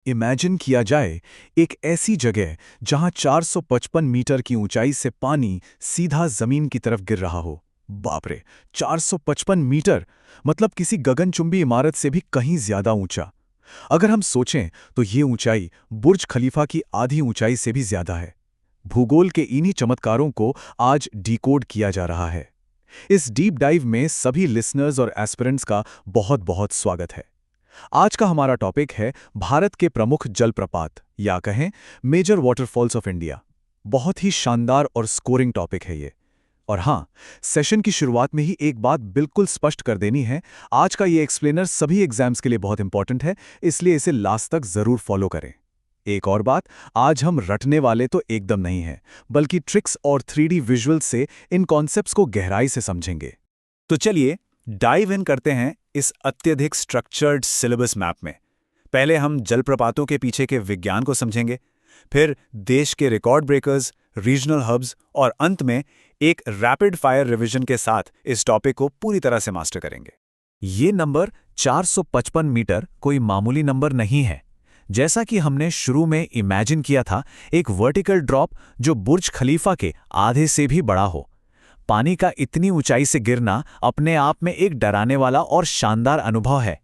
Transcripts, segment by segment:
Imagine किया जाए एक ऐसी जगह जहां 455 मीटर की ऊंचाई से पानी सीधा जमीन की तरफ गिर रहा हो। बाप रे, 455 मीटर! मतलब किसी गगनचुंबी इमारत से भी कहीं ज्यादा ऊंचा। अगर हम सोचें तो ये ऊंचाई बुर्ज खलीफा की आधी ऊंचाई से भी ज्यादा है। भूगोल के इन्हीं चमत्कारों को आज डिकोड किया जा रहा है। इस डीप डाइव में सभी लिसनर्स और एस्पिरेंट्स का बहुत बहुत स्वागत है। आज का हमारा टॉपिक है भारत के प्रमुख जलप्रपात या कहें मेजर वाटरफॉल्स ऑफ इंडिया। बहुत ही शानदार और स्कोरिंग टॉपिक है ये। और हाँ, सेशन की शुरुआत में ही एक बात बिल्कुल स्पष्ट कर देनी है। आज का ये एक्सप्लेनर सभी एग्जाम्स के लिए बहुत इंपॉर्टेंट है, इसलिए इसे लास्ट तक जरूर फॉलो करें। एक और बात, आज हम रटने वाले तो एकदम नहीं हैं, बल्कि ट्रिक्स और 3D विजुअल से इन कॉन्सेप्ट्स को गहराई से समझेंगे। तो चलिए डाइव इन करते हैं इस अत्यधिक स्ट्रक्चर्ड सिलेबस मैप में। पहले हम जलप्रपातों के पीछे के विज्ञान को समझेंगे, फिर देश के रिकॉर्ड ब्रेकर्स, रीजनल हब्स और अंत में एक रैपिड फायर रिवीजन के साथ इस टॉपिक को पूरी तरह से मास्टर करेंगे। ये नंबर 455 मीटर कोई मामूली नंबर नहीं है। जैसा कि हमने शुरू में इमेजिन किया था, एक वर्टिकल ड्रॉप जो बुर्ज खलीफा के आधे से भी बड़ा हो। पानी का इतनी ऊंचाई से गिरना अपने आप में एक डराने वाला और शानदार अनुभव है।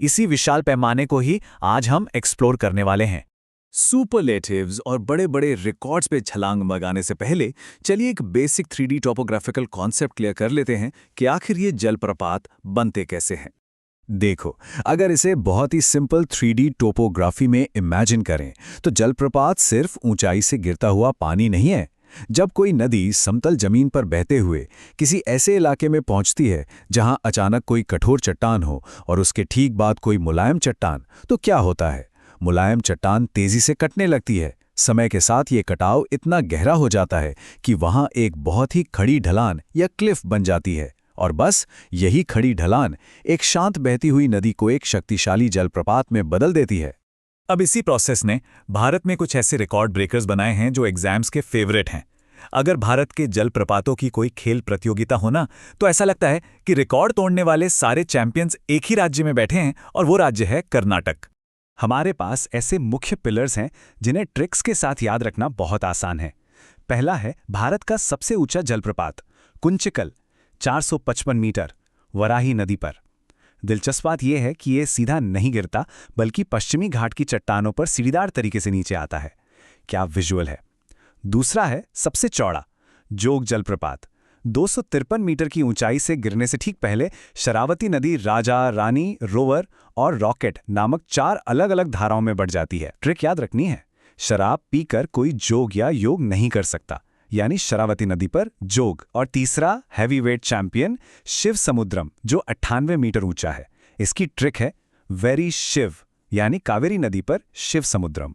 इसी विशाल पैमाने को ही आज हम एक्सप्लोर करने वाले हैं। सुपरलेटिव्स और बड़े बड़े रिकॉर्ड्स पे छलांग लगाने से पहले चलिए एक basic 3D topographical concept clear कर लेते हैं कि आखिर ये जलप्रपात बनते कैसे हैं। देखो, अगर इसे बहुत ही सिंपल 3D टोपोग्राफी में इमेजिन करें तो जलप्रपात सिर्फ ऊंचाई से गिरता हुआ पानी नहीं है। जब कोई नदी समतल जमीन पर बहते हुए किसी ऐसे इलाके में पहुंचती है जहां अचानक कोई कठोर चट्टान हो और उसके ठीक बाद कोई मुलायम चट्टान, तो क्या होता है? मुलायम चट्टान तेजी से कटने लगती है। समय के साथ ये कटाव इतना गहरा हो जाता है कि वहां एक बहुत ही खड़ी ढलान या क्लिफ बन जाती है। और बस यही खड़ी ढलान एक शांत बहती हुई नदी को एक शक्तिशाली जलप्रपात में बदल देती है। अब इसी प्रोसेस ने भारत में कुछ ऐसे रिकॉर्ड ब्रेकर्स बनाए हैं जो एग्जाम्स के फेवरेट हैं। अगर भारत के जलप्रपातों की कोई खेल प्रतियोगिता हो ना, तो ऐसा लगता है कि रिकॉर्ड तोड़ने वाले सारे चैंपियंस एक ही राज्य में बैठे हैं और वो राज्य है कर्नाटक। हमारे पास ऐसे मुख्य पिलर्स हैं जिन्हें ट्रिक्स के साथ याद रखना बहुत आसान है। पहला है भारत का सबसे ऊंचा जलप्रपात कुंचिकल, 455 मीटर, वराही नदी पर। दिलचस्प बात यह है कि यह सीधा नहीं गिरता, बल्कि पश्चिमी घाट की चट्टानों पर सीढ़ीदार तरीके से नीचे आता है। क्या विजुअल है। दूसरा है सबसे चौड़ा जोग जलप्रपात, 253 मीटर की ऊंचाई से गिरने से ठीक पहले शरावती नदी राजा, रानी, रोवर और रॉकेट नामक 4 अलग अलग धाराओं में बढ़ जाती है। ट्रिक याद रखनी है, शराब पीकर कोई जोग या योग नहीं कर सकता, यानी शरावती नदी पर जोग। और तीसरा हैवीवेट चैंपियन शिव समुद्रम, जो 98 मीटर ऊंचा है। इसकी ट्रिक है वेरी शिव, यानी कावेरी नदी पर शिव समुद्रम।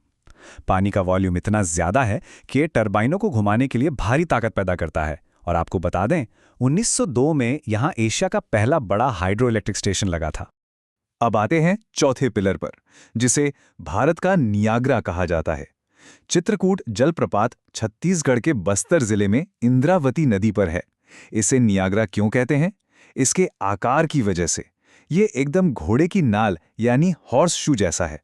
पानी का वॉल्यूम इतना ज्यादा है कि ये टरबाइनों को घुमाने के लिए भारी ताकत पैदा करता है। और आपको बता दें, 1902 में यहां एशिया का पहला बड़ा हाइड्रो इलेक्ट्रिक स्टेशन लगा था। अब आते हैं चौथे पिलर पर, जिसे भारत का नियाग्रा कहा जाता है। चित्रकूट जलप्रपात छत्तीसगढ़ के बस्तर जिले में इंद्रावती नदी पर है। इसे नियाग्रा क्यों कहते हैं? इसके आकार की वजह से। ये एकदम घोड़े की नाल यानी हॉर्स शू जैसा है।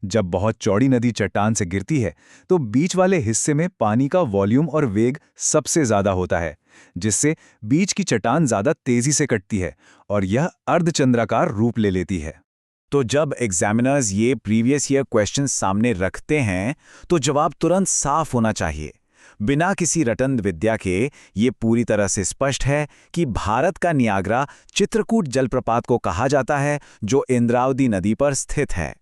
जब बहुत चौड़ी नदी चट्टान से गिरती है तो बीच वाले हिस्से में पानी का वॉल्यूम और वेग सबसे ज्यादा होता है, जिससे बीच की चट्टान ज्यादा तेजी से कटती है और यह अर्धचंद्राकार रूप ले लेती है। तो जब एग्जामिनर्स ये प्रीवियस ईयर क्वेश्चन सामने रखते हैं तो जवाब तुरंत साफ होना चाहिए। बिना किसी रटन विद्या के ये पूरी तरह से स्पष्ट है कि भारत का नियाग्रा चित्रकूट जलप्रपात को कहा जाता है, जो इंद्रावती नदी पर स्थित है।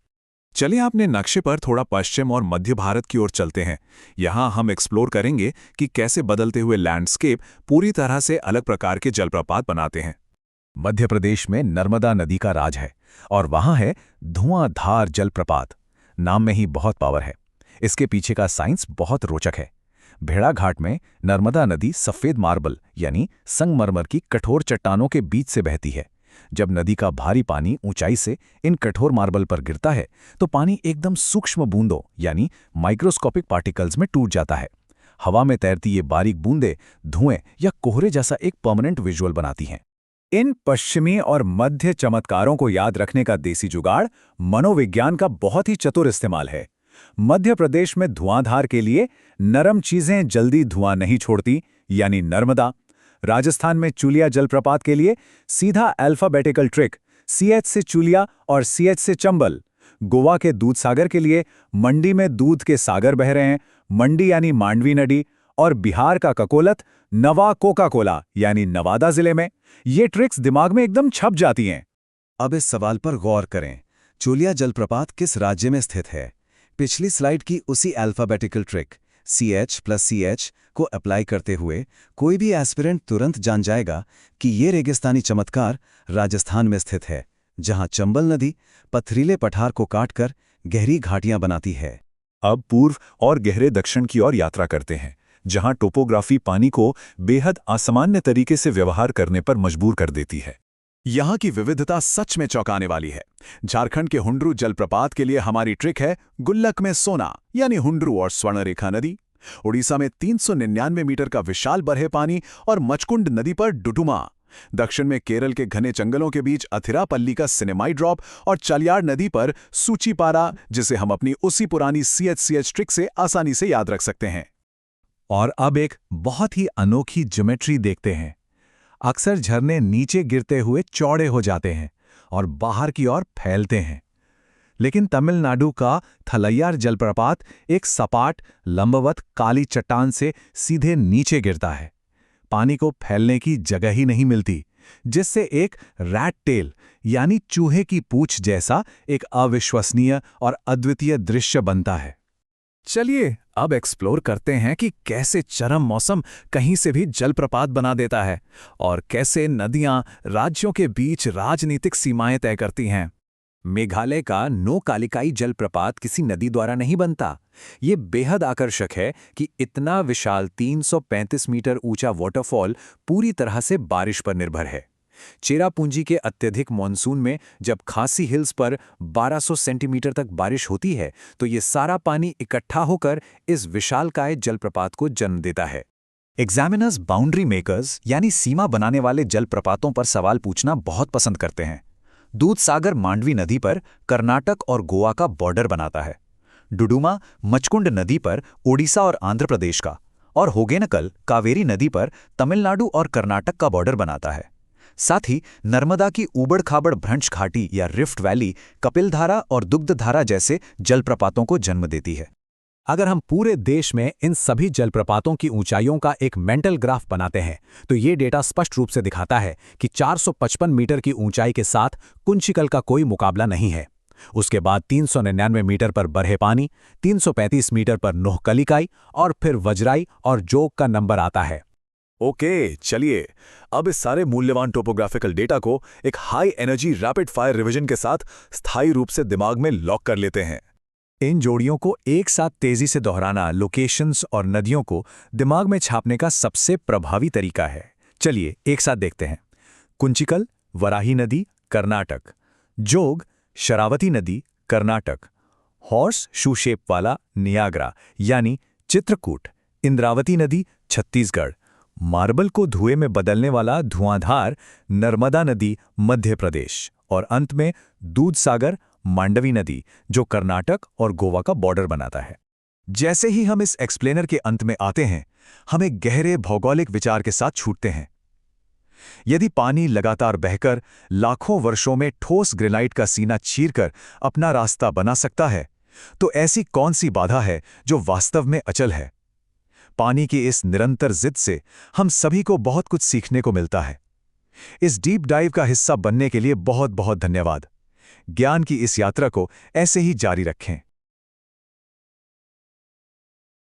चलिए आपने नक्शे पर थोड़ा पश्चिम और मध्य भारत की ओर चलते हैं। यहाँ हम एक्सप्लोर करेंगे कि कैसे बदलते हुए लैंडस्केप पूरी तरह से अलग प्रकार के जलप्रपात बनाते हैं। मध्य प्रदेश में नर्मदा नदी का राज है और वहाँ है धुआंधार जलप्रपात। नाम में ही बहुत पावर है। इसके पीछे का साइंस बहुत रोचक है। भेड़ाघाट में नर्मदा नदी सफेद मार्बल यानी संगमरमर की कठोर चट्टानों के बीच से बहती है। जब नदी का भारी पानी ऊंचाई से इन कठोर मार्बल पर गिरता है तो पानी एकदम सूक्ष्म बूंदों यानी माइक्रोस्कोपिक पार्टिकल्स में टूट जाता है। हवा में तैरती ये बारीक बूंदें धुएं या कोहरे जैसा एक परमानेंट विजुअल बनाती हैं। इन पश्चिमी और मध्य चमत्कारों को याद रखने का देसी जुगाड़ मनोविज्ञान का बहुत ही चतुर इस्तेमाल है। मध्य प्रदेश में धुआंधार के लिए नरम चीजें जल्दी धुआं नहीं छोड़ती, यानी नर्मदा। राजस्थान में चुलिया जलप्रपात के लिए सीधा अल्फाबेटिकल ट्रिक, CH से चुलिया और CH से चंबल। गोवा के दूध सागर के लिए मंडी में दूध के सागर बह रहे हैं, मंडी यानी मांडवी नदी। और बिहार का ककोलत नवा कोका कोला यानी नवादा जिले में। ये ट्रिक्स दिमाग में एकदम छप जाती हैं। अब इस सवाल पर गौर करें, चुलिया जलप्रपात किस राज्य में स्थित है? पिछली स्लाइड की उसी अल्फाबेटिकल ट्रिक CH + CH को अप्लाई करते हुए कोई भी एस्पिरेंट तुरंत जान जाएगा कि ये रेगिस्तानी चमत्कार राजस्थान में स्थित है, जहां चंबल नदी पथरीले पठार को काटकर गहरी घाटियां बनाती है। अब पूर्व और गहरे दक्षिण की ओर यात्रा करते हैं, जहां टोपोग्राफी पानी को बेहद असामान्य तरीके से व्यवहार करने पर मजबूर कर देती है। यहाँ की विविधता सच में चौंकाने वाली है। झारखंड के हुंड्रू जलप्रपात के लिए हमारी ट्रिक है गुल्लक में सोना, यानी हुंड्रू और स्वर्णरेखा नदी। उड़ीसा में 399 मीटर का विशाल बरहे पानी और मचकुंड नदी पर डुडुमा। दक्षिण में केरल के घने जंगलों के बीच अथिरापल्ली का सिनेमाई ड्रॉप और चलियाड़ नदी पर सूचीपारा, जिसे हम अपनी उसी पुरानी CH ट्रिक से आसानी से याद रख सकते हैं। और अब एक बहुत ही अनोखी ज्योमेट्री देखते हैं। अक्सर झरने नीचे गिरते हुए चौड़े हो जाते हैं और बाहर की ओर फैलते हैं, लेकिन तमिलनाडु का थलैयार जलप्रपात एक सपाट लंबवत काली चट्टान से सीधे नीचे गिरता है। पानी को फैलने की जगह ही नहीं मिलती, जिससे एक रैट टेल यानी चूहे की पूंछ जैसा एक अविश्वसनीय और अद्वितीय दृश्य बनता है। चलिए अब एक्सप्लोर करते हैं कि कैसे चरम मौसम कहीं से भी जलप्रपात बना देता है और कैसे नदियां राज्यों के बीच राजनीतिक सीमाएं तय करती हैं। मेघालय का नोकालिकाई जलप्रपात किसी नदी द्वारा नहीं बनता। ये बेहद आकर्षक है कि इतना विशाल 335 मीटर ऊंचा वाटरफॉल पूरी तरह से बारिश पर निर्भर है। चेरापूंजी के अत्यधिक मॉनसून में जब खासी हिल्स पर 1200 सेंटीमीटर तक बारिश होती है, तो ये सारा पानी इकट्ठा होकर इस विशालकाय जलप्रपात को जन्म देता है। एग्जामिनर्स बाउंड्री मेकर्स यानी सीमा बनाने वाले जलप्रपातों पर सवाल पूछना बहुत पसंद करते हैं। दूधसागर मांडवी नदी पर कर्नाटक और गोवा का बॉर्डर बनाता है। डुडुमा मचकुंड नदी पर ओडिशा और आंध्र प्रदेश का, और होगेनकल कावेरी नदी पर तमिलनाडु और कर्नाटक का बॉर्डर बनाता है। साथ ही नर्मदा की ऊबड़-खाबड़ भ्रंश घाटी या रिफ्ट वैली कपिलधारा और दुग्धधारा जैसे जलप्रपातों को जन्म देती है। अगर हम पूरे देश में इन सभी जलप्रपातों की ऊंचाइयों का एक मेंटल ग्राफ बनाते हैं, तो ये डेटा स्पष्ट रूप से दिखाता है कि 455 मीटर की ऊंचाई के साथ कुंचिकल का कोई मुकाबला नहीं है। उसके बाद 399 मीटर पर बरहे पानी, 335 मीटर पर नोहकलिकाई और फिर वज्राई और जोग का नंबर आता है। ओके, चलिए अब इस सारे मूल्यवान टोपोग्राफिकल डेटा को एक high energy rapid fire revision के साथ स्थायी रूप से दिमाग में लॉक कर लेते हैं। इन जोड़ियों को एक साथ तेजी से दोहराना लोकेशंस और नदियों को दिमाग में छापने का सबसे प्रभावी तरीका है। चलिए एक साथ देखते हैं। कुंचिकल वराही नदी कर्नाटक, जोग शरावती नदी कर्नाटक, हॉर्स शू शेप वाला नियाग्रा यानी चित्रकूट इंद्रावती नदी छत्तीसगढ़, मार्बल को धुएं में बदलने वाला धुआंधार नर्मदा नदी मध्य प्रदेश, और अंत में दूधसागर मांडवी नदी जो कर्नाटक और गोवा का बॉर्डर बनाता है। जैसे ही हम इस एक्सप्लेनर के अंत में आते हैं, हम एक गहरे भौगोलिक विचार के साथ छूटते हैं। यदि पानी लगातार बहकर लाखों वर्षों में ठोस ग्रेनाइट का सीना चीरकर अपना रास्ता बना सकता है, तो ऐसी कौन सी बाधा है जो वास्तव में अचल है? पानी की इस निरंतर जिद से हम सभी को बहुत कुछ सीखने को मिलता है। इस डीप डाइव का हिस्सा बनने के लिए बहुत बहुत धन्यवाद। ज्ञान की इस यात्रा को ऐसे ही जारी रखें।